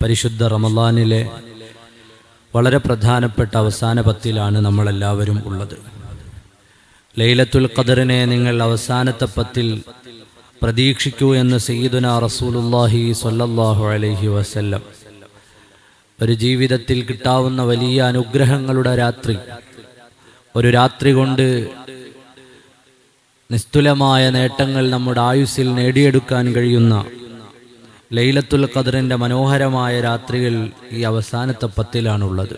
പരിശുദ്ധ റമളാനിലെ വളരെ പ്രധാനപ്പെട്ട അവസാന പത്തിലാണ് നമ്മളെല്ലാവരും ഉള്ളത്. ലൈലത്തുൽ ഖദറിനെ നിങ്ങൾ അവസാനത്തെ പത്തിൽ പ്രതീക്ഷിക്കൂ എന്ന് സയ്യിദുനാ റസൂലുള്ളാഹി സ്വല്ലല്ലാഹു അലൈഹി വസല്ലം. ഒരു ജീവിതത്തിൽ കിട്ടാവുന്ന വലിയ അനുഗ്രഹങ്ങളുടെ രാത്രി, ഒരു രാത്രി കൊണ്ട് നിസ്തുലമായ നേട്ടങ്ങൾ നമ്മുടെ ആയുസ്സിൽ നേടിയെടുക്കാൻ കഴിയുന്ന ലൈലത്തുൽ ഖദറിൻ്റെ മനോഹരമായ രാത്രികൾ ഈ അവസാനത്തെ പത്തിലാണുള്ളത്.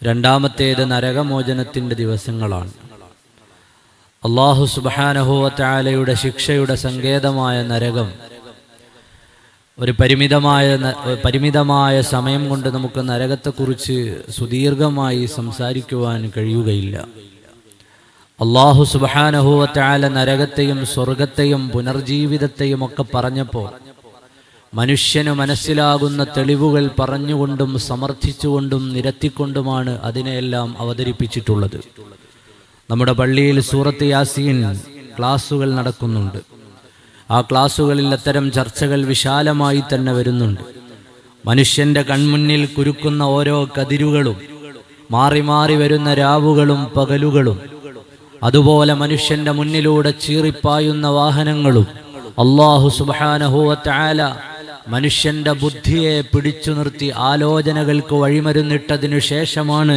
രണ്ടാമത്തേത് നരകമോചനത്തിൻ്റെ ദിവസങ്ങളാണ്. അല്ലാഹു സുബ്ഹാനഹു വ തആലയുടെ ശിക്ഷയുടെ സങ്കേതമായ നരകം ഒരു പരിമിതമായ സമയം കൊണ്ട് നമുക്ക് നരകത്തെക്കുറിച്ച് സുദീർഘമായി സംസാരിക്കുവാൻ കഴിയുകയില്ല. അല്ലാഹു സുബ്ഹാനഹു വ തആല നരകത്തെയും സ്വർഗത്തെയും പുനർജീവിതത്തെയും ഒക്കെ പറഞ്ഞപ്പോൾ മനുഷ്യന് മനസ്സിലാകുന്ന തെളിവുകൾ പറഞ്ഞുകൊണ്ടും സമർത്ഥിച്ചുകൊണ്ടും നിരത്തിക്കൊണ്ടുമാണ് അതിനെയെല്ലാം അവതരിപ്പിച്ചിട്ടുള്ളത്. നമ്മുടെ പള്ളിയിൽ സൂറത്ത് യാസീൻ ക്ലാസുകൾ നടക്കുന്നുണ്ട്. ആ ക്ലാസുകളിൽ അത്തരം ചർച്ചകൾ വിശാലമായി തന്നെ വരുന്നുണ്ട്. മനുഷ്യന്റെ കൺമുന്നിൽ കുരുക്കുന്ന ഓരോ കതിരുകളും, മാറി മാറി വരുന്ന രാവുകളും പകലുകളും, അതുപോലെ മനുഷ്യന്റെ മുന്നിലൂടെ ചീറിപ്പായുന്ന വാഹനങ്ങളും, അല്ലാഹു സുബ്ഹാനഹു വ തആല മനുഷ്യന്റെ ബുദ്ധിയെ പിടിച്ചു നിർത്തി ആലോചനകൾക്ക് വഴിമരുന്നിട്ടതിനു ശേഷമാണ്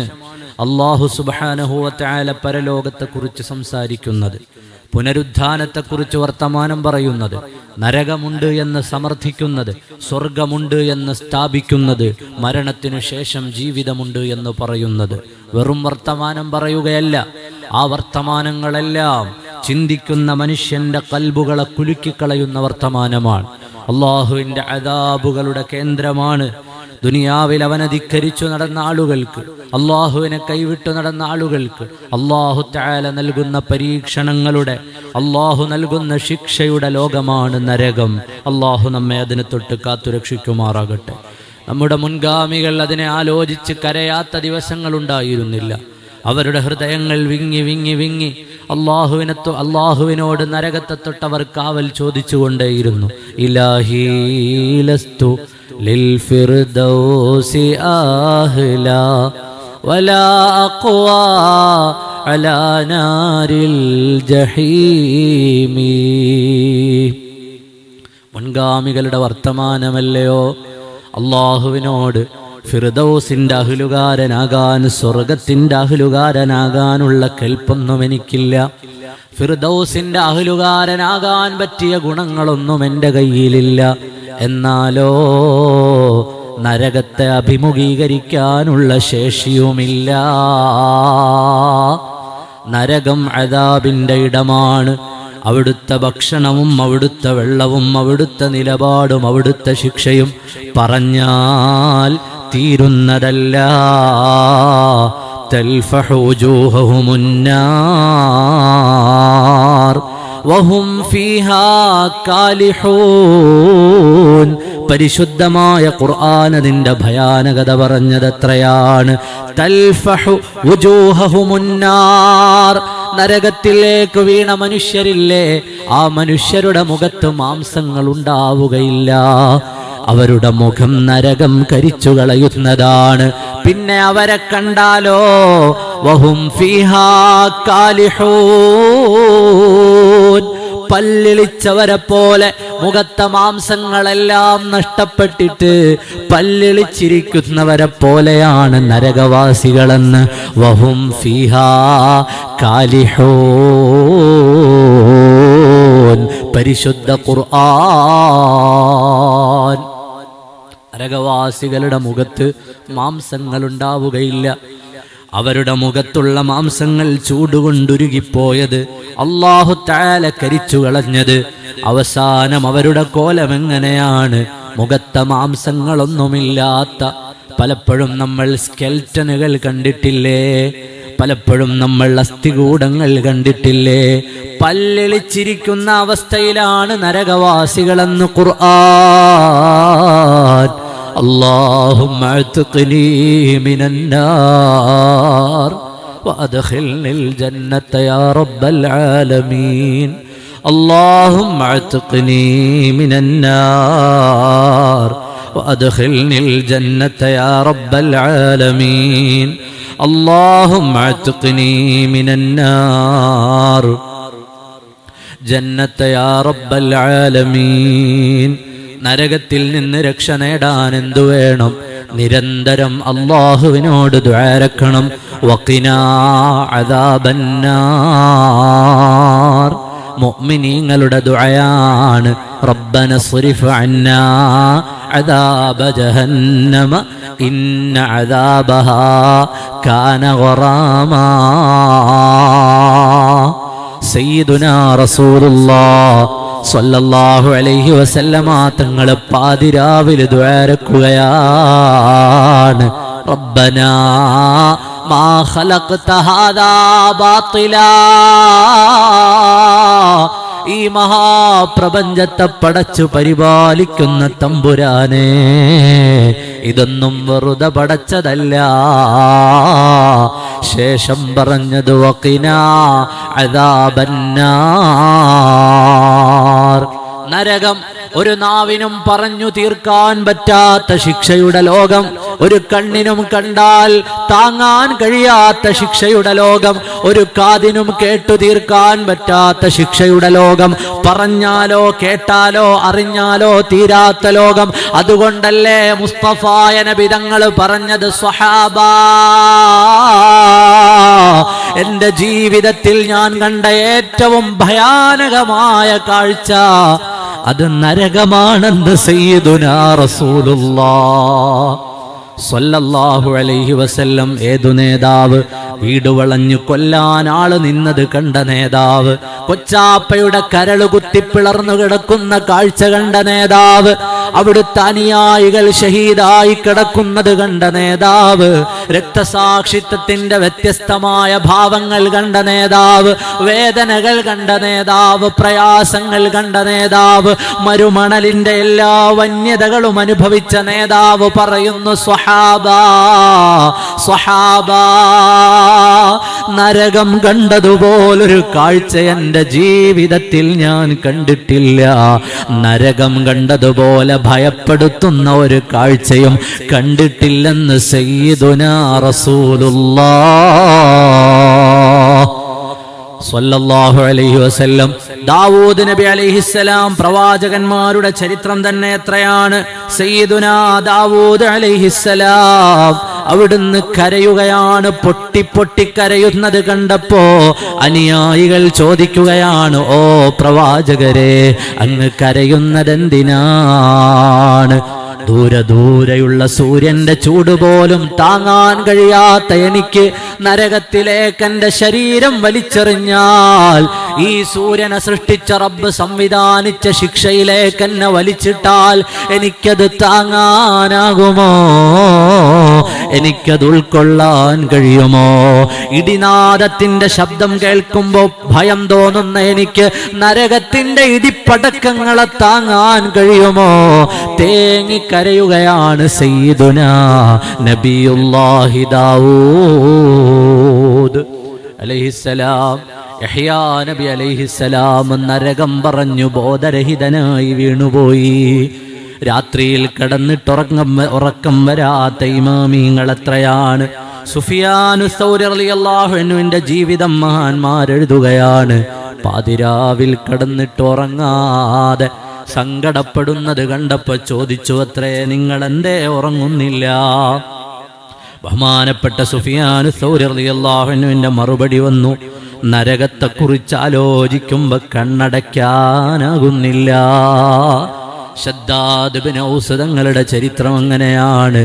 അല്ലാഹു സുബ്ഹാനഹു വ തആല പരലോകത്തെക്കുറിച്ച് സംസാരിക്കുന്നത്, പുനരുദ്ധാനത്തെക്കുറിച്ച് വർത്തമാനം പറയുന്നത്, നരകമുണ്ട് എന്ന് സമർത്ഥിക്കുന്നത്, സ്വർഗമുണ്ട് എന്ന് സ്ഥാപിക്കുന്നത്, മരണത്തിനു ശേഷം ജീവിതമുണ്ട് എന്ന് പറയുന്നത്. വെറും വർത്തമാനം പറയുകയല്ല, ആ വർത്തമാനങ്ങളെല്ലാം ചിന്തിക്കുന്ന മനുഷ്യന്റെ കൽബുകളെ കുലുക്കിക്കളയുന്ന വർത്തമാനമാണ്. അള്ളാഹുവിൻ്റെ അദാബുകളുടെ കേന്ദ്രമാണ്. ദുനിയാവിൽ അവനെ ധിക്കരിച്ചു നടന്ന ആളുകൾക്ക്, അള്ളാഹുവിനെ കൈവിട്ടു നടന്ന ആളുകൾക്ക് അള്ളാഹു തആല നൽകുന്ന പരീക്ഷണങ്ങളുടെ, അള്ളാഹു നൽകുന്ന ശിക്ഷയുടെ ലോകമാണ് നരകം. അള്ളാഹു നമ്മെ അതിനെ തൊട്ട് കാത്തുരക്ഷിക്കുമാറാകട്ടെ. നമ്മുടെ മുൻഗാമികൾ അതിനെ ആലോചിച്ച് കരയാത്ത ദിവസങ്ങളുണ്ടായിരുന്നില്ല. അവരുടെ ഹൃദയങ്ങൾ വിങ്ങി വിങ്ങി വിങ്ങി അള്ളാഹുവിനോട് നരകത്തെ തൊട്ടവർ കാവൽ ചോദിച്ചുകൊണ്ടേയിരുന്നു. ഇലാഹി ലസ്തു ലിൽ ഫിർദൗസി അഹ്ലാ വലാ അഖ്വാ അലാ നാരിൽ ജഹീമി. മുൻഗാമികളുടെ വർത്തമാനമല്ലയോ അള്ളാഹുവിനോട് ഫിർദൗസിൻ്റെ അഹ്ലുകാരനാകാൻ, സ്വർഗത്തിൻ്റെ അഹ്ലുകാരനാകാനുള്ള കെൽപ്പൊന്നും എനിക്കില്ല, ഫിർദൗസിൻ്റെ അഹ്ലുകാരനാകാൻ പറ്റിയ ഗുണങ്ങളൊന്നും എൻ്റെ കയ്യിലില്ല. എന്നാലോ നരകത്തെ അഭിമുഖീകരിക്കാനുള്ള ശേഷിയുമില്ല. നരകം അദാബിൻ്റെ ഇടമാണ്. അവിടുത്തെ ഭക്ഷണവും അവിടുത്തെ വെള്ളവും അവിടുത്തെ നിലപാടും അവിടുത്തെ ശിക്ഷയും പറഞ്ഞാൽ തീരുന്നതല്ല. തൽഫഹു വജൂഹഹുമുൻ നാർ വഹും ഫീഹാ കാലിഹൂൻ. പരിശുദ്ധമായ ഖുർആൻ അതിൻ്റെ ഭയാനകത പറഞ്ഞത് എത്രയാണ്. തൽഫഹു വജൂഹഹുമുൻ നാർ. നരകത്തിലേക്ക് വീണ മനുഷ്യരില്ലേ, ആ മനുഷ്യരുടെ മുഖത്ത് മാംസങ്ങൾ ഉണ്ടാവുകയില്ല. അവരുടെ മുഖം നരകം കരിച്ചു കളയുന്നതാണ്. പിന്നെ അവരെ കണ്ടാലോ വഹും ഫീഹാ കാലിഹൂൻ. പല്ലിളിച്ചവരെ പോലെ മുഖത്തെ മാംസങ്ങളെല്ലാം നഷ്ടപ്പെട്ടിട്ട് പല്ലിളിച്ചിരിക്കുന്നവരെ പോലെയാണ് നരകവാസികളെന്ന് വഹും ഫീഹാ കാലിഹൂൻ. പരിശുദ്ധ ഖുർആൻ. നരകവാസികളുടെ മുഖത്ത് മാംസങ്ങൾ ഉണ്ടാവുകയില്ല. അവരുടെ മുഖത്തുള്ള മാംസങ്ങൾ ചൂടുകൊണ്ടുരുകിപ്പോയത്, അല്ലാഹു തആല കരിച്ചു കളഞ്ഞത്. അവസാനം അവരുടെ കോലമെങ്ങനെയാണ്? മുഖത്തെ മാംസങ്ങളൊന്നുമില്ലാത്ത. പലപ്പോഴും നമ്മൾ സ്കെൽറ്റനുകൾ കണ്ടിട്ടില്ലേ? പലപ്പോഴും നമ്മൾ അസ്ഥികൂടങ്ങൾ കണ്ടിട്ടില്ലേ? പല്ലിളിച്ചിരിക്കുന്ന അവസ്ഥയിലാണ് നരകവാസികളെന്ന് ഖുർആൻ. اللهم اعتقني من النار وأدخلني الجنة يا رب العالمين. اللهم اعتقني من النار وأدخلني الجنة يا رب العالمين اللهم اعتقني من النار جنة يا رب العالمين നരകത്തിൽ നിന്ന് രക്ഷ നേടാൻ എന്തു വേണം? നിരന്തരം അല്ലാഹുവിനോട് ദുആരക്കണം. വഖിനാ അദാബന്നാർ മുഅ്മിനീങ്ങളുടെ ദുആയാണ് റബ്ബന സ്രിഫ് അന്നാ അദാബ ജഹന്നമ ഇന്ന അദാബഹാ കാന ഗറാമാ. സയ്യിദുനാ റസൂലുള്ളാഹ് സ്വല്ലല്ലാഹു അലൈഹി വസല്ലമ തങ്ങൾ പാതിരാവിലെ ദുആരക്കുകയാണ്. റബ്ബനാ മാ ഖലഖത ഹാദാ ബാത്തിലാ. ഈ മഹാപ്രപഞ്ചത്തെ പടച്ചു പരിപാലിക്കുന്ന തമ്പുരാനെ, ഇതൊന്നും വെറുതെ പടച്ചതല്ല. ശേഷം പറഞ്ഞത് വഖിനാ അദാബന്നാർ. നരകം ഒരു നാവിനും പറഞ്ഞു തീർക്കാൻ പറ്റാത്ത ശിക്ഷയുടെ ലോകം, ഒരു കണ്ണിനും കണ്ടാൽ താങ്ങാൻ കഴിയാത്ത ശിക്ഷയുടെ ലോകം, ഒരു കാതിനും കേട്ടു തീർക്കാൻ പറ്റാത്ത ശിക്ഷയുടെ ലോകം, പറഞ്ഞാലോ കേട്ടാലോ അറിഞ്ഞാലോ തീരാത്ത ലോകം. അതുകൊണ്ടല്ലേ മുസ്തഫായ നബി തങ്ങൾ പറഞ്ഞത്, സ്വഹാബാ, എന്റെ ജീവിതത്തിൽ ഞാൻ കണ്ട ഏറ്റവും ഭയാനകമായ കാഴ്ച അത് നരകമാണെന്ന് സയ്യിദുനാ റസൂലുള്ളാഹ് സ്വല്ലല്ലാഹു അലൈഹി വസല്ലം. ഏതു നേതാവ്? വീട് വളഞ്ഞു കൊല്ലാൻ ആള് നിന്നത് കണ്ട നേതാവ്, കൊച്ചാപ്പയുടെ കരള് കുത്തിപ്പിളർന്നു കിടക്കുന്ന കാഴ്ച കണ്ട നേതാവ്, അവിടുത്തെ അനുയായികൾ ഷഹീദായി കിടക്കുന്നത് കണ്ട നേതാവ്, രക്തസാക്ഷിത്വത്തിന്റെ വ്യത്യസ്തമായ ഭാവങ്ങൾ കണ്ട നേതാവ്, വേദനകൾ കണ്ട നേതാവ്, പ്രയാസങ്ങൾ കണ്ട നേതാവ്, മരുമണലിന്റെ എല്ലാ വന്യതകളും അനുഭവിച്ച നേതാവ് പറയുന്നു, സ്വഹാബാ, സ്വഹാബാ, നരകം കണ്ടതുപോലൊരു കാഴ്ച എൻ്റെ ജീവിതത്തിൽ ഞാൻ കണ്ടിട്ടില്ല. നരകം കണ്ടതുപോലെ ഭയപ്പെടുത്തുന്ന ഒരു കാഴ്ചയും കണ്ടിട്ടില്ലെന്ന് സയ്യിദുനാ റസൂലുള്ളാഹ് സ്വല്ലല്ലാഹു അലൈഹി വസല്ലം. ദാവൂദ് നബി അലൈഹിസ്സലാം, പ്രവാചകന്മാരുടെ ചരിത്രം തന്നെ എത്രയാണ്. സയ്യിദുനാ ദാവൂദ് അലൈഹിസ്സലാം അവിടുന്ന് കരയുകയാണ്. പൊട്ടി പൊട്ടി കരയുന്നത് കണ്ടപ്പോ അനുയായികൾ ചോദിക്കുകയാണ്, ഓ പ്രവാചകരെ, അങ്ങ് കരയുന്നതെന്തിനാണ്? ദൂരെ ദൂരെയുള്ള സൂര്യന്റെ ചൂട് പോലും താങ്ങാൻ കഴിയാത്ത എനിക്ക് നരകത്തിലേക്ക് എൻ്റെ ശരീരം വലിച്ചെറിഞ്ഞാൽ, ഈ സൂര്യനെ സൃഷ്ടിച്ച റബ്ബ് സംവിധാനിച്ച ശിക്ഷയിലേക്ക് എന്നെ വലിച്ചിട്ടാൽ എനിക്കത് താങ്ങാനാകുമോ? എനിക്കത് ഉൾക്കൊള്ളാൻ കഴിയുമോ? ഇടിനാദത്തിന്റെ ശബ്ദം കേൾക്കുമ്പോൾ ഭയം തോന്നുന്ന എനിക്ക് നരകത്തിന്റെ ഇടിപ്പടക്കങ്ങളെ താങ്ങാൻ കഴിയുമോ? തേങ്ങിക്കരയുകയാണ് സയ്യിദുനാ നബിയുല്ലാഹി ദാവൂദ് അലൈഹിസ്സലാം. യഹ്യാ നബി അലൈഹിസ്സലാം നരകം പറഞ്ഞു ബോധരഹിതനായി വീണുപോയി. രാത്രിയിൽ ഉറക്കം വരാത്ത ഇമാമിങ്ങൾ എത്രയാണ്. സുഫിയാനു സൗരി റളിയല്ലാഹു അൻഹുവിന്റെ ജീവിതം മഹാന്മാരെഴുതുകയാണ്. പാതിരാവിൽ കിടന്നിട്ടുറങ്ങാതെ സങ്കടപ്പെടുന്നത് കണ്ടപ്പോൾ ചോദിച്ചു അത്രേ, നിങ്ങൾ എന്തേ ഉറങ്ങുന്നില്ല? ബഹുമാനപ്പെട്ട സുഫിയാനു സൗരി റളിയല്ലാഹു അൻഹുവിന്റെ മറുപടി വന്നു, നരകത്തെക്കുറിച്ച് ആലോചിക്കുമ്പോൾ കണ്ണടയ്ക്കാനാകുന്നില്ല. ശദ്ദാദ് ഇബ്നു ഔസ് തങ്ങളുടെ ചരിത്രം അങ്ങനെയാണ്.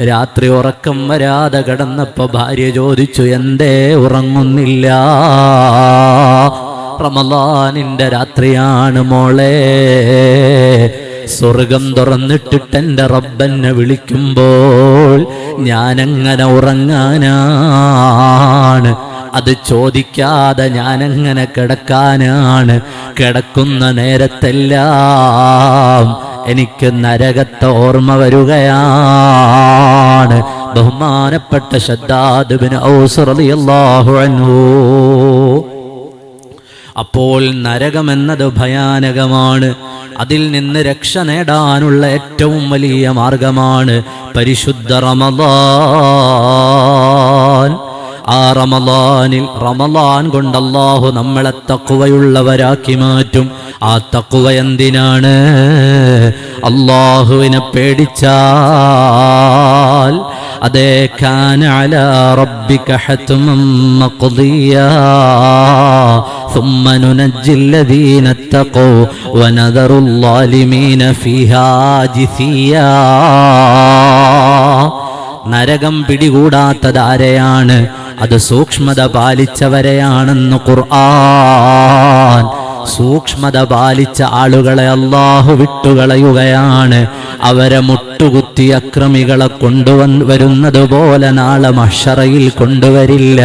രാത്രി ഉറക്കം വരാതെ കിടന്നപ്പോ ഭാര്യ ചോദിച്ചു, എന്തേ ഉറങ്ങുന്നില്ല? റമളാനിന്റെ രാത്രിയാണ് മോളെ, സ്വർഗം തുറന്നിട്ടിട്ട് എൻ്റെ റബ്ബെന്നെ വിളിക്കുമ്പോൾ ഞാനെങ്ങനെ ഉറങ്ങാനാണ്? അത് ചോദിക്കാതെ ഞാനെങ്ങനെ കിടക്കാനാണ്? കിടക്കുന്ന നേരത്തെല്ലാം എനിക്ക് നരകത്തെ ഓർമ്മ വരികയാണ്. ബഹുമാനപ്പെട്ട ശദ്ദാദ് ഇബ്നു ഔസ് റളിയല്ലാഹു അൻഹു അപ്പോൾ നരകമെന്നത് ഭയാനകമാണ്. അതിൽ നിന്ന് രക്ഷ നേടാനുള്ള ഏറ്റവും വലിയ മാർഗമാണ് പരിശുദ്ധ റമളാൻ. ആ റമളാൻ കൊണ്ട് അല്ലാഹു നമ്മളെ തഖ്വയുള്ളവരാക്കി മാറ്റും. ആ തഖ്വ എന്തിനാണ്? അല്ലാഹുവിനെ പേടിച്ചാൽ അതേ കാന അലാ റബ്ബിക ഹത്മൻ മഖ്ദിയാ ثم ننجي الذين اتقوا ونذر الظالمين فيها جثيا. നരകം പിടികൂടാത്തതാരെയാണ്? അത് സൂക്ഷ്മത പാലിച്ചവരെയാണെന്ന് ഖുർആൻ. സൂക്ഷ്മത പാലിച്ച ആളുകളെ അല്ലാഹു വിട്ടുകളയുകയാണ്. അവരെ മുട്ടുകുത്തി അക്രമികളെ കൊണ്ടുവരുന്നത് പോലെ നാളെ മഹ്ശറയിൽ കൊണ്ടുവരില്ല.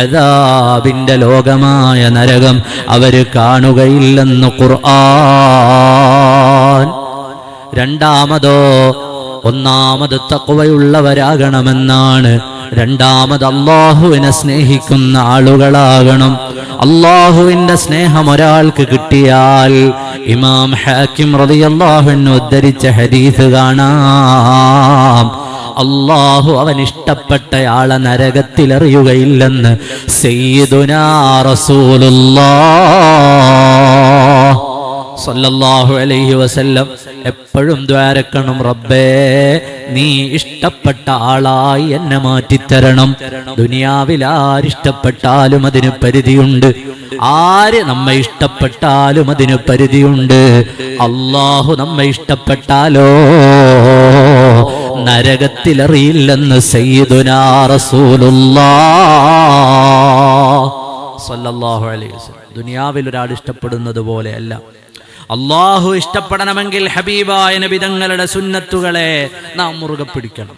അദാബിന്റെ ലോകമായ നരകം അവര് കാണുകയില്ലെന്ന് ഖുർആൻ. രണ്ടാമതോ, ഒന്നാമത് തഖ്വയുള്ളവരാകണമെന്നാണ്. രണ്ടാമത് അല്ലാഹുവിനെ സ്നേഹിക്കുന്ന ആളുകളാകണം. അല്ലാഹുവിന്റെ സ്നേഹം ഒരാൾക്ക് കിട്ടിയാൽ ഇമാം ഹാക്കിം റളിയല്ലാഹു അൻഹു ഉദ്ധരിച്ച ഹദീസ് കാണാം. അല്ലാഹു അവൻ ഇഷ്ടപ്പെട്ടയാളെ നരകത്തിലെറിയുകയില്ലെന്ന് സയ്യിദുനാ റസൂലുള്ളാഹ് സല്ലല്ലാഹു അലൈഹി വസല്ലം. എപ്പോഴും ദ്വാരക്കണം, റബ്ബേ നീ ഇഷ്ടപ്പെട്ട ആളായി എന്നെ മാറ്റിത്തരണം. ദുനിയാവിൽ ആരിഷ്ടപ്പെട്ടാലും അതിന് പരിധിയുണ്ട്. ആര് നമ്മെ ഇഷ്ടപ്പെട്ടാലും അതിന് പരിധിയുണ്ട്. അല്ലാഹു നമ്മെ ഇഷ്ടപ്പെട്ടാലോ നരകത്തിലെറിയില്ലെന്ന് സയ്യിദുനാ റസൂലുള്ളാഹ് സല്ലല്ലാഹു അലൈഹി വസല്ലം. ദുനിയാവിൽ ഒരാൾ ഇഷ്ടപ്പെടുന്നത് പോലെയല്ല. അല്ലാഹു ഇഷ്ടപ്പെടണമെങ്കിൽ ഹബീബായ നബി തങ്ങളുടെ സുന്നത്തുകളെ നാം മുറുകെ പിടിക്കണം.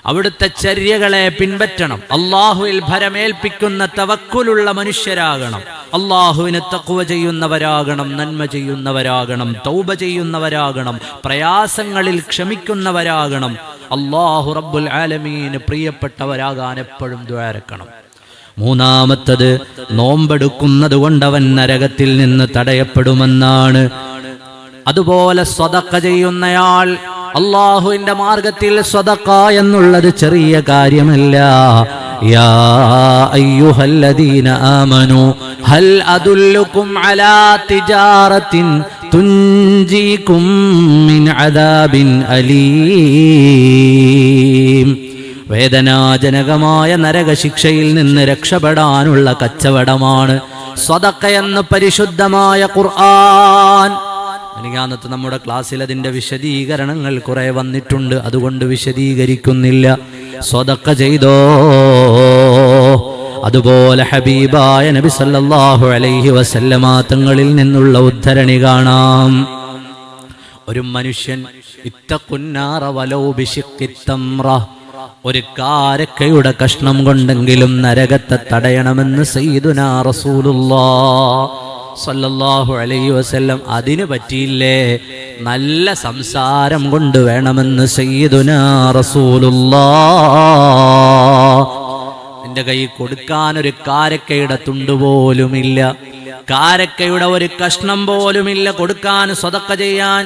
അവിടുത്തെ ചര്യകളെ പിൻപറ്റണം. അല്ലാഹുവിൽ ഭരമേൽപ്പിക്കുന്ന തവക്കുലുള്ള മനുഷ്യരാകണം. അല്ലാഹുവിനെ തഖ്വ ചെയ്യുന്നവരാകണം, നന്മ ചെയ്യുന്നവരാകണം, തൗബ ചെയ്യുന്നവരാകണം, പ്രയാസങ്ങളിൽ ക്ഷമിക്കുന്നവരാകണം. അല്ലാഹു റബ്ബുൽ ആലമീന് പ്രിയപ്പെട്ടവരാകാൻ എപ്പോഴും ദുആരക്കണം. മൂന്നാമത്തത്, നോമ്പെടുക്കുന്നത് കൊണ്ടവൻ നരകത്തിൽ നിന്ന് തടയപ്പെടുമെന്നാണ്. അതുപോലെ സ്വതക്ക ചെയ്യുന്നയാൾ, അല്ലാഹുവിന്റെ മാർഗത്തിൽ സ്വതക്ക എന്നുള്ളത് ചെറിയ കാര്യമല്ല. യാ അയ്യുഹല്ലദീന ആമനൂ ഹൽ അദുല്ലുകും അലാ തിജാറത്തിൻ തുൻജീകും മിൻ അദാബിൻ അലീം. വേദനാജനകമായ നരകശിക്ഷയിൽ നിന്ന് രക്ഷപ്പെടാനുള്ള കച്ചവടമാണ് സ്വതക്ക എന്ന് പരിശുദ്ധമായ ഖുർആൻ. മിനിങ്ങാന്നത്തെ നമ്മുടെ ക്ലാസ്സിൽ അതിന്റെ വിശദീകരണങ്ങൾ കുറെ വന്നിട്ടുണ്ട്, അതുകൊണ്ട് വിശദീകരിക്കുന്നില്ല. സ്വതക്ക ചെയ്തോ. അതുപോലെ ഹബീബായ നബി സല്ലല്ലാഹു അലൈഹി വസല്ലമ തങ്ങളിൽ നിന്നുള്ള ഉദ്ധരണി കാണാം. ഒരു മനുഷ്യൻ ഇത്തഖുന്നാറ വലൗ ബിശിഖ്ഖി തംറ, ഒരു കാരക്കയുടെ കഷ്ണം കൊണ്ടെങ്കിലും നരകത്തെ തടയണമെന്ന് സയ്യിദുനാ റസൂലുള്ളാഹ് സല്ലല്ലാഹു അലൈഹി വസല്ലം. അതിന് പറ്റിയില്ലേ, നല്ല സംസാരം കൊണ്ട് വേണമെന്ന് സയ്യിദുനാ റസൂലുള്ളാഹ്. നിന്റെ കൈ കൊടുക്കാൻ ഒരു കാരക്കയുടെ തുണ്ടുപോലുമില്ല, കാരക്കയുടെ ഒരു കഷ്ണം പോലുമില്ല കൊടുക്കാൻ, സ്വതക്ക ചെയ്യാൻ.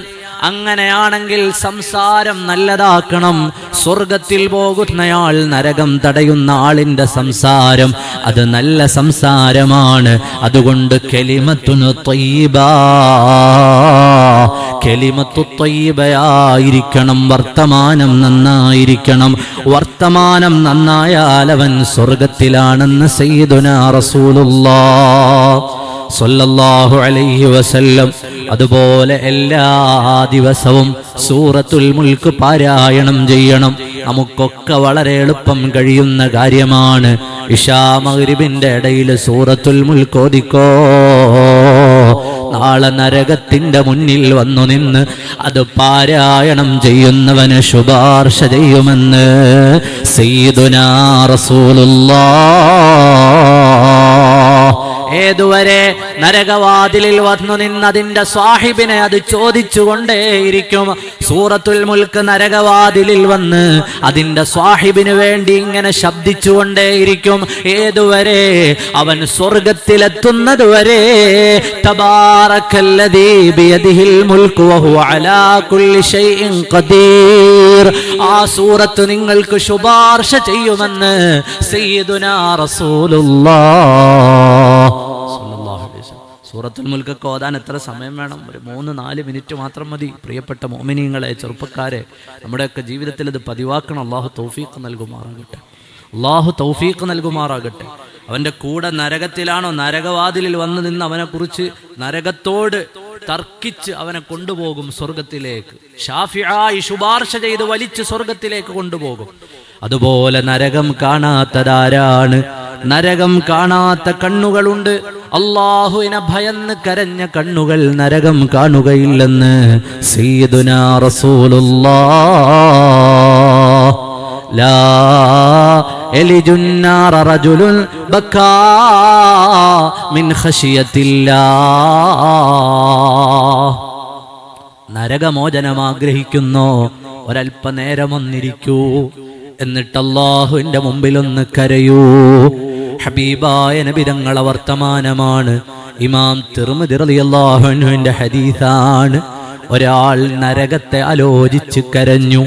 അങ്ങനെയാണെങ്കിൽ സംസാരം നല്ലതാക്കണം. സ്വർഗത്തിൽ പോകുന്നയാൾ നരകം തടയുന്ന ആളിന്റെ സംസാരം അത് നല്ല സംസാരമാണ്. അതുകൊണ്ട് കലിമത്തുന് ത്വയ്യിബ, കലിമത്തു ത്വയ്യിബയായിരിക്കണം. വർത്തമാനം നന്നായിരിക്കണം. വർത്തമാനം നന്നായാൽ അവൻ സ്വർഗത്തിലാണെന്ന് സയ്യിദുനാ റസൂലുള്ളാഹ് സ്വല്ലല്ലാഹു അലൈഹി വസല്ലം. അതുപോലെ എല്ലാ ദിവസവും സൂറത്തുൽ മുൽക്ക് പാരായണം ചെയ്യണം. നമുക്കൊക്കെ വളരെ എളുപ്പം കഴിയുന്ന കാര്യമാണ്. ഇശാ മഗ്രിബിന്റെ ഇടയിൽ സൂറത്തുൽ മുൽക്ക് ഓതിക്കോ. നാളെ നരകത്തിന്റെ മുന്നിൽ വന്നു നിന്ന് അത് പാരായണം ചെയ്യുന്നവന് ശുപാർശ ചെയ്യുമെന്ന് സയ്യിദുനാ റസൂലുള്ളാഹ് ഏതുവരെ? നരകവാതിലിൽ വന്നു നിന്നതിന്റെ സ്വാഹിബിനെ അത് ചോദിച്ചുകൊണ്ടേയിരിക്കും. സൂറത്തുൽ മുൽക്ക് നരകവാതിലിൽ വന്ന് അതിന്റെ സ്വാഹിബിന് വേണ്ടി ഇങ്ങനെ ശബ്ദിച്ചുകൊണ്ടേയിരിക്കും. ഏതുവരെ? അവൻ സ്വർഗത്തിലെത്തുന്നത് വരെ. തബാറക്കല്ലദീ ബിയദിഹിൽ മുൽക്കു വഹുവ അലാ കുല്ലി ഷൈഇൻ ഖദീർ. ആ സൂറത്ത് നിങ്ങൾക്ക് ശുപാർശ ചെയ്യുമെന്ന് സയ്യിദുനാ റസൂലുള്ളാഹ് സ്വല്ലല്ലാഹു അലൈഹി വസല്ലം. സൂറത്തുൽ മുൽക്കൊക്കെ ഓതാൻ എത്ര സമയം വേണം? ഒരു 3-4 മിനിറ്റ് മാത്രം മതി. പ്രിയപ്പെട്ട മുഅ്മിനീങ്ങളെ, ചെറുപ്പക്കാരെ, നമ്മുടെയൊക്കെ ജീവിതത്തിൽ ഇത് പതിവാക്കണം. അല്ലാഹു തൗഫീഖ് നൽകുമാറാകട്ടെ. അല്ലാഹു തൗഫീഖ് നൽകുമാറാകട്ടെ. അവന്റെ കൂടെ നരകത്തിലാണോ, നരകവാതിലിൽ വന്നു നിന്ന് അവനെക്കുറിച്ച് നരകത്തോട് തർക്കിച്ച് അവനെ കൊണ്ടുപോകും സ്വർഗത്തിലേക്ക്. ഷാഫിഈ ശുപാർശ ചെയ്ത് വലിച്ച് സ്വർഗത്തിലേക്ക് കൊണ്ടുപോകും. അതുപോലെ നരകം കാണാത്തതാരാണ്? നരകം കാണാത്ത കണ്ണുകളുണ്ട്. അല്ലാഹുവിനെ ഭയന്ന് കരഞ്ഞ കണ്ണുകൾ നരകം കാണുകയില്ലെന്ന് സയ്യിദുനാ റസൂലുള്ളാഹ്. ലാ യലിജുന്നാറ റജുലുൻ ബക്കാ മിൻ ഖശിയത്തില്ലാഹ്. നരകമോചനം ആഗ്രഹിക്കുന്നോ? ഒരല്പനേരം ഒന്നിരിക്കൂ, എന്നിട്ട് അല്ലാഹുവിന്റെ മുമ്പിലൊന്ന് കരയൂ. ഹബീബായ നബി തങ്ങളെ വർത്തമാനമാണ്. ഇമാം തിർമിദി റളിയല്ലാഹു അൻഹുവിന്റെ ഹദീസാണ്. ഒരാൾ നരകത്തെ ആലോചിച്ച് കരഞ്ഞു.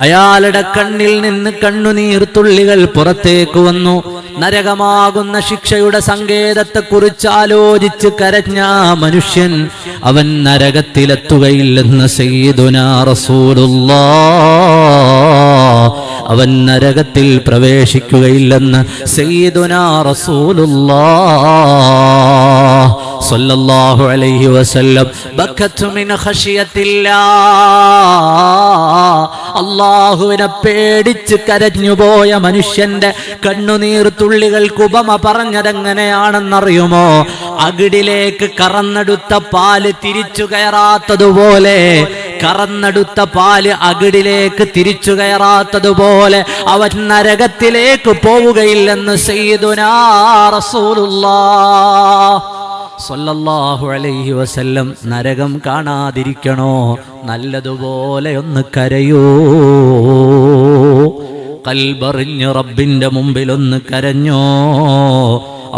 അയാളുടെ കണ്ണിൽ നിന്ന് കണ്ണുനീർത്തുള്ളികൾ പുറത്തേക്ക് വന്നു. നരകമാകുന്ന ശിക്ഷയുടെ സങ്കേതത്തെക്കുറിച്ച് ആലോചിച്ച് കരഞ്ഞ മനുഷ്യൻ അവൻ നരകത്തിലെത്തുകയില്ലെന്ന് സയ്യിദുനാ റസൂലുള്ളാഹ്. അവൻ നരകത്തിൽ പ്രവേശിക്കുകയില്ലെന്ന് സയ്യിദുനാ റസൂലുള്ളാഹ് സ്വല്ലല്ലാഹു അലൈഹി വസല്ലം. ബക്കത്തു മിൻ ഖശിയത്തില്ലാഹ്. അല്ലാഹുവിനെ പേടിച്ച് കരഞ്ഞുപോയ മനുഷ്യന്റെ കണ്ണുനീർത്തുള്ളികൾക്ക് ഉപമ പറഞ്ഞതെങ്ങനെയാണെന്നറിയുമോ? അകിടിലേക്ക് കറന്നെടുത്ത പാല് തിരിച്ചു കയറാത്തതുപോലെ, കറന്നെടുത്ത പാല് അകിടിലേക്ക് തിരിച്ചു കയറാത്തതുപോലെ അവൻ നരകത്തിലേക്ക് പോവുകയില്ലെന്ന് സയ്യിദുനാ റസൂലുള്ളാഹ് സ്വല്ലല്ലാഹു അലൈഹി വസല്ലം. നരകം കാണാതിരിക്കണോ? നല്ലതുപോലെ ഒന്ന് കരയൂ. ഖൽബറിഞ്ഞ് റബ്ബിന്റെ മുമ്പിലൊന്ന് കരഞ്ഞോ.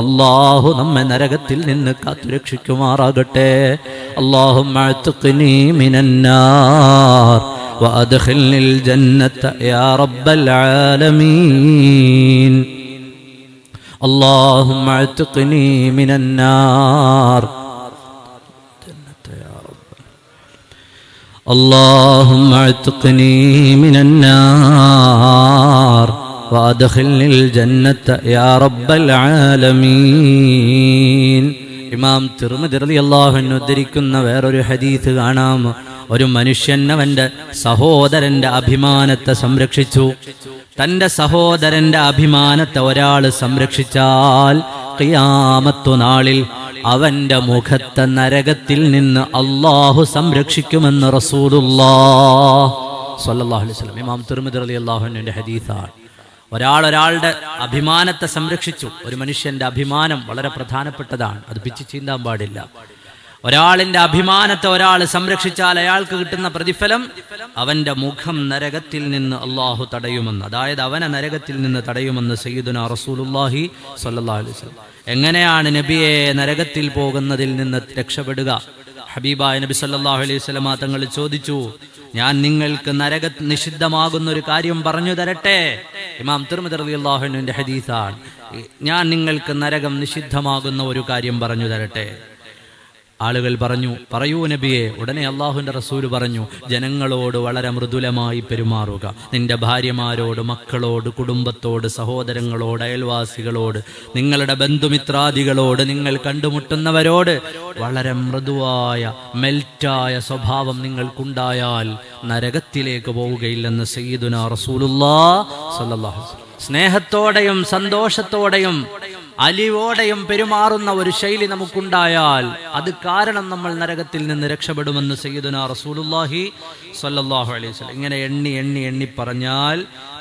അല്ലാഹു നമ്മെ നരകത്തിൽ നിന്ന് കാത്തുരക്ഷിക്കുമാറാകട്ടെ. അല്ലാഹുമ്മ അഅ്തിഖ്നി മിനന്നാർ വഅദ്ഖിൽനിൽ ജന്നത യാ റബ്ബൽ ആലമീൻ. اللهم اعتقني من النار يا رب. اللهم اعتقني من النار وادخلني الجنة يا رب العالمين. ഇമാം തിർമിദി റളിയല്ലാഹു അൻഹു ഉദ്ധരിക്കുന്ന വേറൊരു ഹദീസ് കാണാം. ഒരു മനുഷ്യൻ അവന്റെ സഹോദരന്റെ അഭിമാനത്തെ സംരക്ഷിച്ചു. തന്റെ സഹോദരന്റെ അഭിമാനത്തെ ഒരാൾ സംരക്ഷിച്ചാൽ ഖിയാമത്ത് നാളിൽ അവന്റെ മുഖത്തെ നരകത്തിൽ നിന്ന് അല്ലാഹു സംരക്ഷിക്കുമെന്ന് റസൂലുള്ളാഹ് സ്വല്ലല്ലാഹു അലൈഹി വസല്ലം. ഇമാം തിർമിദി റളിയല്ലാഹു അൻഹുവിന്റെ ഹദീസാണ്. ഒരാളുടെ അഭിമാനത്തെ സംരക്ഷിച്ചു. ഒരു മനുഷ്യന്റെ അഭിമാനം വളരെ പ്രധാനപ്പെട്ടതാണ്. അത് പിച്ചു ചീന്താൻ പാടില്ല. ഒരാളിന്റെ അഭിമാനത്തെ ഒരാൾ സംരക്ഷിച്ചാൽ അയാൾക്ക് കിട്ടുന്ന പ്രതിഫലം അവന്റെ മുഖം നരകത്തിൽ നിന്ന് അല്ലാഹു തടയുമെന്ന്, അതായത് അവനെ നരകത്തിൽ നിന്ന് തടയുമെന്ന് സയ്യിദുനാ റസൂലുള്ളാഹി സ്വല്ലല്ലാഹു അലൈഹി വസല്ലം. എങ്ങനെയാണ് നബിയെ നരകത്തിൽ പോകുന്നതിൽ നിന്ന് രക്ഷപ്പെടുക? ഹബീബായ നബി സല്ലല്ലാഹു അലൈഹി വസല്ലം തങ്ങൾ ചോദിച്ചു, ഞാൻ നിങ്ങൾക്ക് നരക നിഷിദ്ധമാകുന്ന ഒരു കാര്യം പറഞ്ഞു തരട്ടെ? ഇമാം തിർമിദി റളിയല്ലാഹു അൻഹുവിന്റെ ഹദീസാണ്. ഞാൻ നിങ്ങൾക്ക് നരകം നിഷിദ്ധമാകുന്ന ഒരു കാര്യം പറഞ്ഞു തരട്ടെ? ആളുകൾ പറഞ്ഞു, പറയൂ നബിയെ. ഉടനെ അല്ലാഹുവിന്റെ റസൂല് പറഞ്ഞു, ജനങ്ങളോട് വളരെ മൃദുലമായി പെരുമാറുക. നിന്റെ ഭാര്യമാരോട്, മക്കളോട്, കുടുംബത്തോട്, സഹോദരങ്ങളോട്, അയൽവാസികളോട്, നിങ്ങളുടെ ബന്ധുമിത്രാദികളോട്, നിങ്ങൾ കണ്ടുമുട്ടുന്നവരോട് വളരെ മൃദുവായ മെൽറ്റായ സ്വഭാവം നിങ്ങൾക്കുണ്ടായാൽ നരകത്തിലേക്ക് പോവുകയില്ലെന്ന് സയ്യിദുനാ റസൂലുള്ളാഹി സ്വല്ലല്ലാഹു അലൈഹി വസല്ലം. സ്നേഹത്തോടെയും സന്തോഷത്തോടെയും അലിവോടെയും പെരുമാറുന്ന ഒരു ശൈലി നമുക്കുണ്ടായാൽ അത് കാരണം നമ്മൾ നരകത്തിൽ നിന്ന് രക്ഷപ്പെടുമെന്ന് സയ്യിദുനാ റസൂലുള്ളാഹി സ്വല്ലല്ലാഹു അലൈഹി വസല്ലം. ഇങ്ങനെ എണ്ണി എണ്ണി എണ്ണി പറഞ്ഞാൽ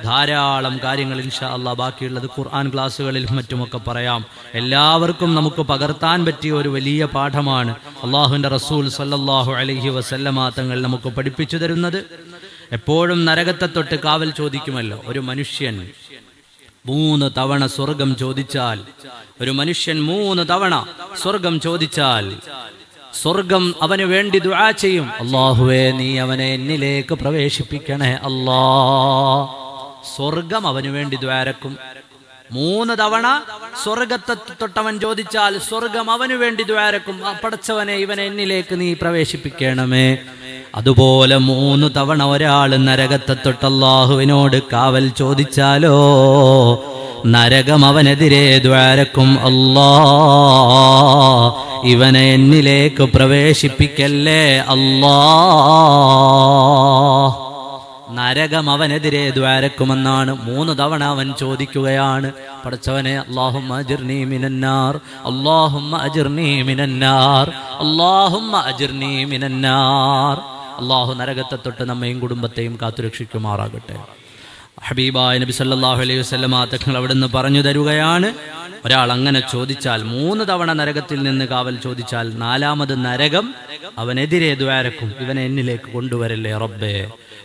ധാരാളം കാര്യങ്ങൾ ഇൻഷാ അല്ലാഹ് ബാക്കിയുള്ളത് ഖുർആൻ ക്ലാസ്സുകളിലും മറ്റുമൊക്കെ പറയാം. എല്ലാവർക്കും നമുക്ക് പകർത്താൻ പറ്റിയ ഒരു വലിയ പാഠമാണ് അല്ലാഹുവിൻ്റെ റസൂൽ സ്വല്ലല്ലാഹു അലൈഹി വസല്ലമ തങ്ങൾ നമുക്ക് പഠിപ്പിച്ചു തരുന്നത്. എപ്പോഴും നരകത്തെ തൊട്ട് കാവൽ ചോദിക്കുമല്ലോ. ഒരു മനുഷ്യൻ 3 തവണ സ്വർഗം ചോദിച്ചാൽ, ഒരു മനുഷ്യൻ 3 തവണ സ്വർഗം ചോദിച്ചാൽ സ്വർഗം അവന് വേണ്ടി ദുആ ചെയ്യും. അല്ലാഹുവേ, നീ അവനെ എന്നിലേക്ക് പ്രവേശിപ്പിക്കണേ അല്ലാ. സ്വർഗം അവന് വേണ്ടി ദ്വാരക്കും. 3 തവണ സ്വർഗത്തെ തൊട്ടവൻ ചോദിച്ചാൽ സ്വർഗം അവന് വേണ്ടി ദ്വാരക്കും. പടച്ചവനെ, ഇവനെ എന്നിലേക്ക് നീ പ്രവേശിപ്പിക്കണമേ. അതുപോലെ 3 തവണ ഒരാൾ നരകത്തെ തൊട്ട് അല്ലാഹുവിനോട് കാവൽ ചോദിച്ചാലോ നരകം അവനെതിരെ ദ്വാരക്കും. അല്ലാ, ഇവനെ എന്നിലേക്ക് പ്രവേശിപ്പിക്കല്ലേ അല്ലാ. നരകം അവനെതിരെ ദ്വാരക്കുമെന്നാണ്. 3 തവണ അവൻ ചോദിക്കുകയാണ്, പടച്ചവനെ, അല്ലാഹുമ്മ അജിർനി മിനന്നാർ, അല്ലാഹുമ്മ അജിർനി മിനന്നാർ, അല്ലാഹുമ്മ അജിർനി മിനന്നാർ. അല്ലാഹു നരകത്തെ തൊട്ട് നമ്മയും കുടുംബത്തെയും കാത്തുരക്ഷിക്കുമാറാകട്ടെ. ഹബീബായ നബി സല്ലല്ലാഹു അലൈഹി വസല്ലമ തങ്ങൾ അവിടുന്ന് പറഞ്ഞു തരുകയാണ്, ഒരാൾ അങ്ങനെ ചോദിച്ചാൽ 3 തവണ നരകത്തിൽ നിന്ന് കാവൽ ചോദിച്ചാൽ 4ാമത് നരകം അവനെതിരെ ദ്വാരക്കും, ഇവനെ എന്നിലേക്ക് കൊണ്ടുവരല്ലേ റബ്ബേ.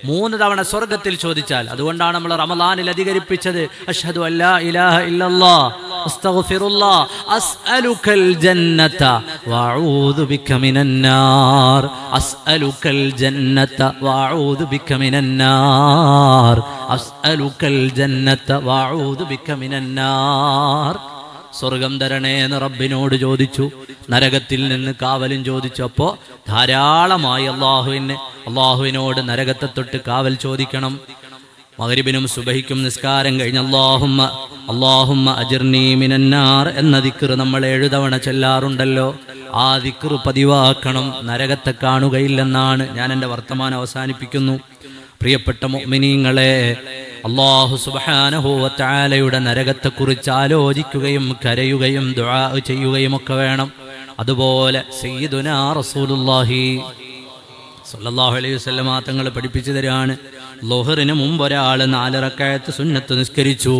3 തവണ സ്വർഗത്തിൽ ചോദിച്ചാൽ, അതുകൊണ്ടാണ് നമ്മൾ റമളാനിൽ അധികരിപ്പിച്ചത് അഷ്ഹദു അല്ലാ ഇലാഹ ഇല്ലല്ലാഹ് അസ്തഗ്ഫിറുല്ലാഹ് അസ്അലുക്കൽ ജന്നത വഅഊദു ബിക മിനന്നാർ, അസ്അലുക്കൽ ജന്നത വഅഊദു ബിക മിനന്നാർ, അസ്അലുക്കൽ ജന്നത വഅഊദു ബിക മിനന്നാർ. സ്വർഗം തരണേ എന്ന് റബ്ബിനോട് ചോദിച്ചു, നരകത്തിൽ നിന്ന് കാവലും ചോദിച്ചു. അപ്പോൾ ധാരാളമായി അള്ളാഹുവിനോട് നരകത്തെ തൊട്ട് കാവൽ ചോദിക്കണം. മഗ്രിബിനും സുബഹിക്കും നിസ്കാരം കഴിഞ്ഞ് അല്ലാഹുമ്മ അജിർനി മിനന്നാർ എന്ന ദിക്ർ നമ്മൾ 7 തവണ ചൊല്ലാറുണ്ടല്ലോ. ആ ദിക്ർ പതിവാക്കണം. നരകത്തെ കാണുകയില്ലെന്നാണ്. ഞാൻ എൻ്റെ വർത്തമാനം അവസാനിപ്പിക്കുന്നു. പ്രിയപ്പെട്ട മുഅ്മിനീങ്ങളെ, അല്ലാഹു സുബ്ഹാനഹു വ തആലയുടെ നരകത്തെക്കുറിച്ച് ആലോചിക്കുകയും കരയുകയും ദുആ ചെയ്യുകയും ഒക്കെ വേണം. അതുപോലെ സയ്യിദുനാ റസൂലുള്ളാഹി സ്വല്ലല്ലാഹു അലൈഹി വസല്ലമ തങ്ങൾ പഠിപ്പിച്ചു തരാണ്, ളുഹറിന് മുമ്പ് ഒരാൾ 4 റക്അത്ത് സുന്നത്ത് നിസ്കരിച്ചു.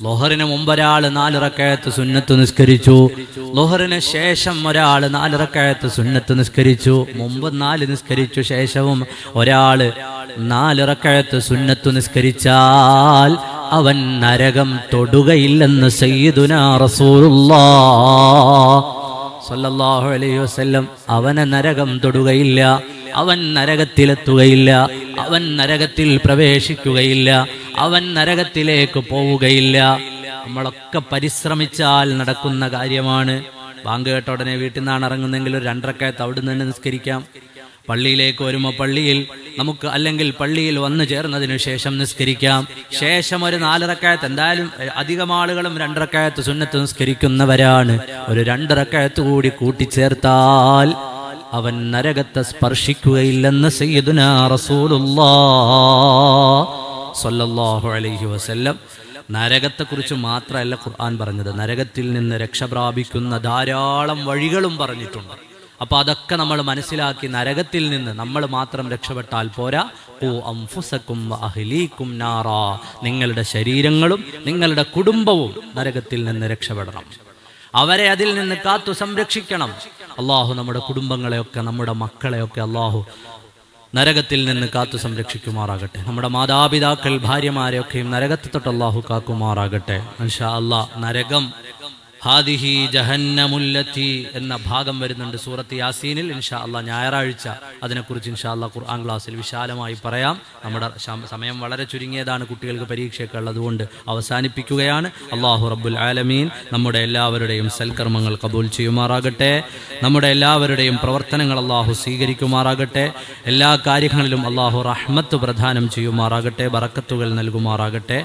ളുഹറിന് മുമ്പ് ഒരാൾ 4 റക്അത്ത് സുന്നത്ത് നിസ്കരിച്ചു. ളുഹറിന് ശേഷം ഒരാൾ 4 റക്അത്ത് സുന്നത്ത് നിസ്കരിച്ചു. മുമ്പ് 4 നിസ്കരിച്ചു, ശേഷവും ഒരാൾ 4 റക്അത്ത് സുന്നത്ത് നിസ്കരിച്ചാൽ അവൻ നരകം തൊടുകയില്ലെന്ന് സയ്യിദുനാ റസൂലുള്ളാഹ് സ്വല്ലല്ലാഹു അലൈഹി വസല്ലം. അവനെ നരകം തൊടുകയില്ല, അവൻ നരകത്തിലെത്തുകയില്ല, അവൻ നരകത്തിൽ പ്രവേശിക്കുകയില്ല, അവൻ നരകത്തിലേക്ക് പോവുകയില്ല. നമ്മളൊക്കെ പരിശ്രമിച്ചാൽ നടക്കുന്ന കാര്യമാണ്. ബാങ്ക് കേട്ട ഉടനെ വീട്ടിൽ നിന്നാണ് ഇറങ്ങുന്നെങ്കിൽ ഒരു 2 റക്അത്ത് അവിടുന്ന് തന്നെ നിസ്കരിക്കാം. പള്ളിയിലേക്ക് വരുമ്പോൾ പള്ളിയിൽ നമുക്ക്, അല്ലെങ്കിൽ പള്ളിയിൽ വന്നു ചേർന്നതിനു ശേഷം നിസ്കരിക്കാം. ശേഷം ഒരു 4 റക്അത്ത്, എന്തായാലും അധികം ആളുകളും 2 റക്അത്ത് സുന്നത്ത് നിസ്കരിക്കുന്നവരാണ്. ഒരു 2 റക്അത്ത് കൂടി കൂട്ടിച്ചേർത്താൽ അവൻ നരകത്തെ സ്പർശിക്കുകയില്ലെന്ന് സയ്യിദുനാ റസൂലുള്ളാഹ് സ്വല്ലല്ലാഹു അലൈഹി വസല്ലം. നരകത്തെക്കുറിച്ച് മാത്രമല്ല ഖുർആൻ പറഞ്ഞത്, നരകത്തിൽ നിന്ന് രക്ഷപ്രാപിക്കുന്ന ധാരാളം വഴികളും പറഞ്ഞിട്ടുണ്ട്. അപ്പോൾ അതൊക്കെ നമ്മൾ മനസ്സിലാക്കി നരകത്തിൽ നിന്ന് നമ്മൾ മാത്രം രക്ഷപ്പെട്ടാൽ പോരാ. ഖൂ അൻഫുസകും വഅഹ്ലീകും നാറാ, നിങ്ങളുടെ ശരീരങ്ങളും നിങ്ങളുടെ കുടുംബവും നരകത്തിൽ നിന്ന് രക്ഷപ്പെടണം. അവരെ അതിൽ നിന്ന് കാത്തു സംരക്ഷിക്കണം. അള്ളാഹു നമ്മുടെ കുടുംബങ്ങളെയൊക്കെ, നമ്മുടെ മക്കളെയൊക്കെ അള്ളാഹു നരകത്തിൽ നിന്ന് കാത്തു സംരക്ഷിക്കുമാറാകട്ടെ. നമ്മുടെ മാതാപിതാക്കൾ, ഭാര്യമാരെയൊക്കെയും നരകത്തെ തൊട്ട് അള്ളാഹു കാക്കുമാറാകട്ടെ. ഇൻഷാ അല്ലാഹ് നരകം ഹാദിഹി ജഹന്നമുല്ലത്തി എന്ന ഭാഗം വരുന്നുണ്ട് സൂറത്ത് യാസീനിൽ. ഇൻഷാ അല്ലാഹ് ഞായറാഴ്ച അതിനെക്കുറിച്ച് ഇൻഷാ അല്ലാഹ് ഖുർആൻ ക്ലാസ്സിൽ വിശാലമായി പറയാം. നമ്മുടെ സമയം വളരെ ചുരുങ്ങിയതാണ്, കുട്ടികൾക്ക് പരീക്ഷയൊക്കെ ഉള്ളതുകൊണ്ട് അവസാനിപ്പിക്കുകയാണ്. അല്ലാഹു റബ്ബുൽ ആലമീൻ നമ്മുടെ എല്ലാവരുടെയും സൽക്കർമ്മങ്ങൾ കബൂൽ ചെയ്യുമാറാകട്ടെ. നമ്മുടെ എല്ലാവരുടെയും പ്രവർത്തനങ്ങൾ അല്ലാഹു സ്വീകരിക്കുമാറാകട്ടെ. എല്ലാ കാര്യങ്ങളിലും അല്ലാഹു റഹ്മത്ത് പ്രദാനം ചെയ്യുമാറാകട്ടെ, ബറക്കത്തുകൾ നൽകുമാറാകട്ടെ.